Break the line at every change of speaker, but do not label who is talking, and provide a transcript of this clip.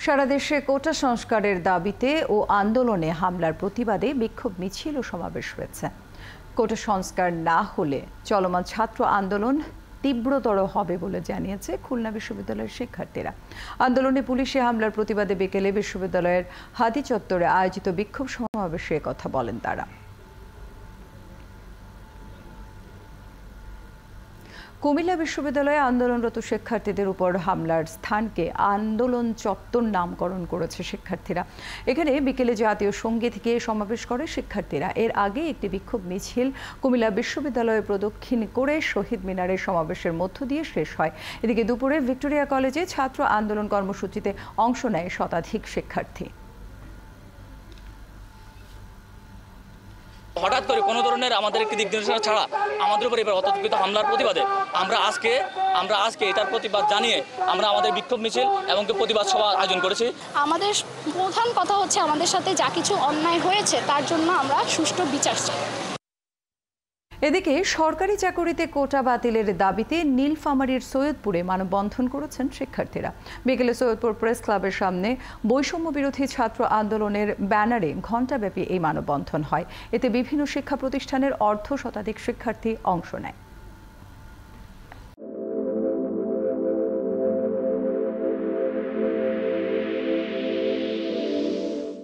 সারা দেশে কোটা সংস্কারের দাবিতে ও আন্দোলনে হামলার প্রতিবাদে বিক্ষোভ মিছিল ও সমাবেশ হয়েছে। কোটা সংস্কার না হলে চলমান ছাত্র আন্দোলন তীব্রতর হবে বলে জানিয়েছে খুলনা বিশ্ববিদ্যালয়ের শিক্ষার্থীরা। আন্দোলনে পুলিশি হামলার প্রতিবাদে বিকেলে বিশ্ববিদ্যালয়ের হাতি চত্বরে আয়োজিত বিক্ষোভ সমাবেশে কথা বলেন তারা। কুমিল্লা বিশ্ববিদ্যালয়ে আন্দোলনরত শিক্ষার্থীদের উপর হামলার স্থানকে আন্দোলন চত্বর নামকরণ করেছে শিক্ষার্থীরা। এখানে বিকেলে জাতীয় সঙ্গীত গেয়ে সমাবেশ করে শিক্ষার্থীরা। এর আগে একটি বিক্ষোভ মিছিল কুমিল্লা বিশ্ববিদ্যালয়ে প্রদক্ষিণ করে শহীদ মিনারের সমাবেশের মধ্য দিয়ে শেষ হয়। এদিকে দুপুরে ভিক্টোরিয়া কলেজে ছাত্র আন্দোলন কর্মসূচিতে অংশ নেয় শতাধিক শিক্ষার্থী।
হঠাৎ করে কোনো ধরনের আমাদের একটি দিক নির্দেশনা ছাড়া আমাদের উপর এবার অতর্কিত হামলার প্রতিবাদে আমরা আজকে এটার প্রতিবাদ জানিয়ে আমরা আমাদের বিক্ষোভ মিছিল এবং প্রতিবাদ সভা আয়োজন করেছি।
আমাদের প্রধান কথা হচ্ছে আমাদের সাথে যা কিছু অন্যায় হয়েছে তার জন্য আমরা সুষ্ঠু বিচার চাই।
এদিকে সরকারি চাকরিতে কোটা বাতিলের দাবিতে নীলফামারীর সৈয়দপুরে মানববন্ধন করেছেন শিক্ষার্থীরা। বিকেলে সৈয়দপুর প্রেস ক্লাবের সামনে বৈষম্য বিরোধী ছাত্র আন্দোলনের ব্যানারে ঘণ্টাব্যাপী এই মানববন্ধন হয়। এতে বিভিন্ন শিক্ষা প্রতিষ্ঠানের অর্ধশতাধিক শিক্ষার্থী অংশ নেয়।